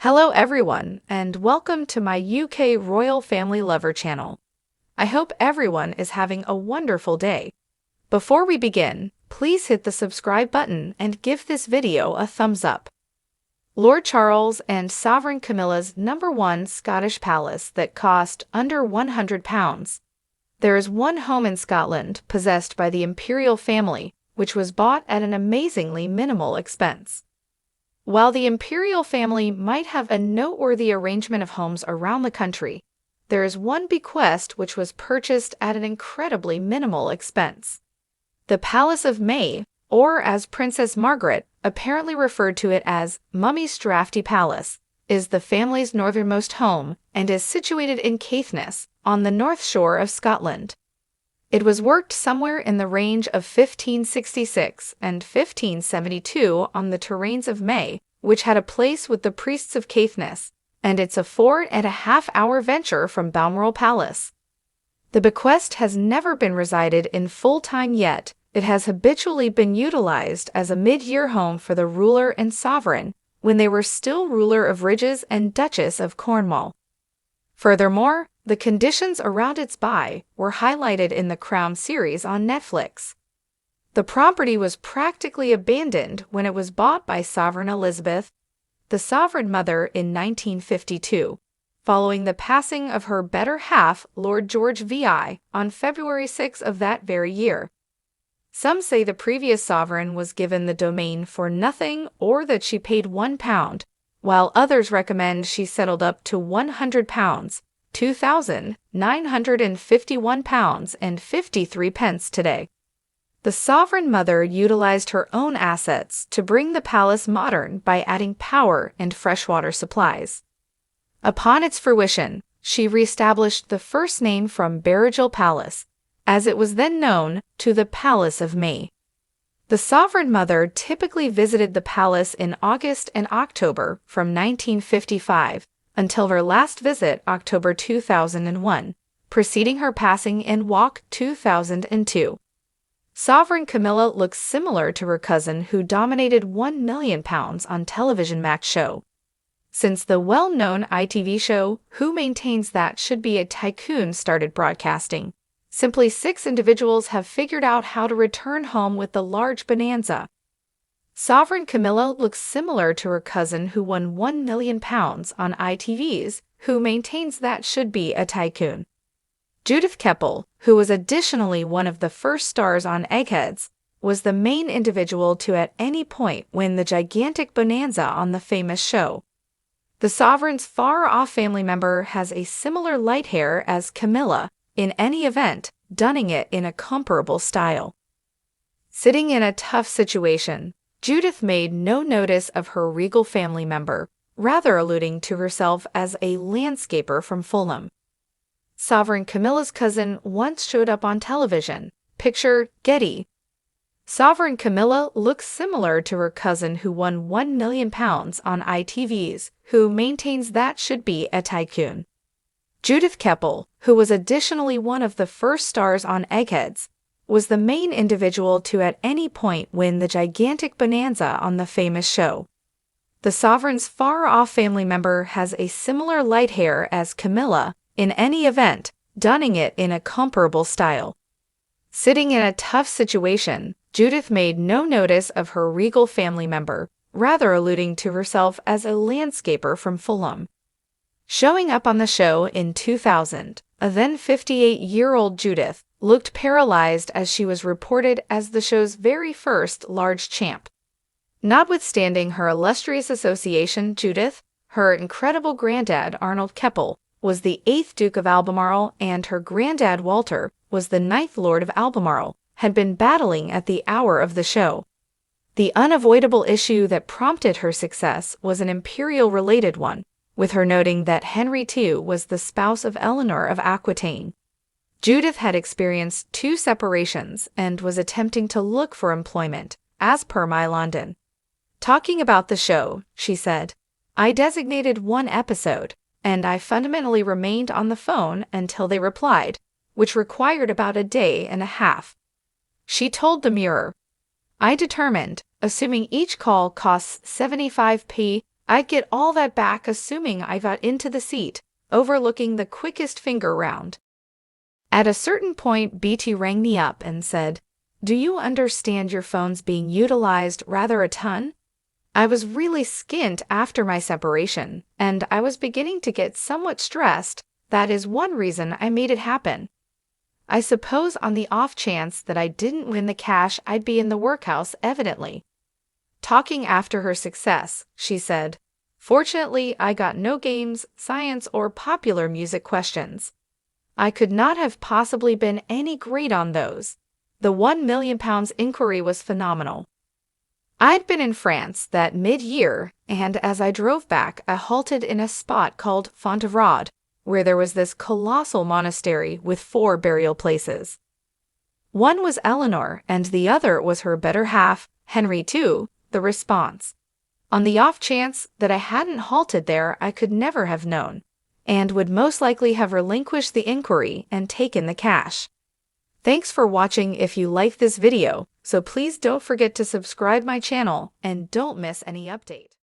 Hello everyone, and welcome to my UK Royal Family Lover channel. I hope everyone is having a wonderful day. Before we begin, please hit the subscribe button and give this video a thumbs up. Lord Charles and Sovereign Camilla's #1 Scottish palace that cost under £100. There is one home in Scotland possessed by the imperial family, which was bought at an amazingly minimal expense. While the imperial family might have a noteworthy arrangement of homes around the country, there is one bequest which was purchased at an incredibly minimal expense. The Palace of May, or as Princess Margaret apparently referred to it as Mummy's Drafty Palace, is the family's northernmost home and is situated in Caithness, on the north shore of Scotland. It was worked somewhere in the range of 1566 and 1572 on the terrains of May, which had a place with the priests of Caithness, and it's a 4.5-hour venture from Balmoral Palace. The bequest has never been resided in full-time yet. It has habitually been utilized as a mid-year home for the ruler and sovereign when they were still ruler of Ridges and Duchess of Cornwall. Furthermore, the conditions around its buy were highlighted in the Crown series on Netflix. The property was practically abandoned when it was bought by Sovereign Elizabeth, the Sovereign Mother, in 1952, following the passing of her better half, Lord George VI, on February 6 of that very year. Some say the previous sovereign was given the domain for nothing or that she paid £1, while others recommend she settled up to £100, £2,951.53 today. The Sovereign Mother utilized her own assets to bring the palace modern by adding power and freshwater supplies. Upon its fruition, she reestablished the first name from Barragil Palace, as it was then known, to the Palace of May. The Sovereign Mother typically visited the palace in August and October from 1955 until her last visit October 2001, preceding her passing in Walk 2002. Sovereign Camilla looks similar to her cousin who dominated £1 million on television Max show. Since the well-known ITV show Who Maintains That Should Be a Tycoon started broadcasting, simply 6 individuals have figured out how to return home with the large bonanza. Sovereign Camilla looks similar to her cousin who won £1 million on ITV's Who Maintains That Should Be a Tycoon. Judith Keppel, who was additionally one of the first stars on Eggheads, was the main individual to at any point win the gigantic bonanza on the famous show. The sovereign's far-off family member has a similar light hair as Camilla, in any event, donning it in a comparable style. Sitting in a tough situation, Judith made no notice of her regal family member, rather alluding to herself as a landscaper from Fulham. Sovereign Camilla's cousin once showed up on television. Picture Getty. Sovereign Camilla looks similar to her cousin who won £1 million on ITV's Who Maintains That Should Be a Tycoon. Judith Keppel, who was additionally one of the first stars on Eggheads, was the main individual to at any point win the gigantic bonanza on the famous show. The sovereign's far-off family member has a similar light hair as Camilla, in any event, donning it in a comparable style. Sitting in a tough situation, Judith made no notice of her regal family member, rather alluding to herself as a landscaper from Fulham. Showing up on the show in 2000, a then 58-year-old Judith looked paralyzed as she was reported as the show's very first large champ. Notwithstanding her illustrious association, Judith, her incredible granddad Arnold Keppel, was the 8th Duke of Albemarle and her granddad Walter was the 9th Lord of Albemarle, had been battling at the hour of the show. The unavoidable issue that prompted her success was an imperial-related one, with her noting that Henry II was the spouse of Eleanor of Aquitaine. Judith had experienced 2 separations and was attempting to look for employment, as per My London. Talking about the show, she said, "I designated 1 episode, and I fundamentally remained on the phone until they replied, which required about a day and a half." She told the Mirror, "I determined, assuming each call costs 75p, I'd get all that back assuming I got into the seat, overlooking the quickest finger round. At a certain point, BT rang me up and said, "Do you understand your phone's being utilized rather a ton?" I was really skint after my separation, and I was beginning to get somewhat stressed. That is one reason I made it happen. I suppose on the off chance that I didn't win the cash, I'd be in the workhouse evidently. Talking after her success, she said, "Fortunately, I got no games, science, or popular music questions. I could not have possibly been any great on those. The £1 million inquiry was phenomenal." I'd been in France that mid-year, and as I drove back, I halted in a spot called Fontevraud, where there was this colossal monastery with 4 burial places. One was Eleanor, and the other was her better half, Henry II, the response. On the off chance that I hadn't halted there, I could never have known, and would most likely have relinquished the inquiry and taken the cash. Thanks for watching. If you like this video, so please don't forget to subscribe my channel and don't miss any update.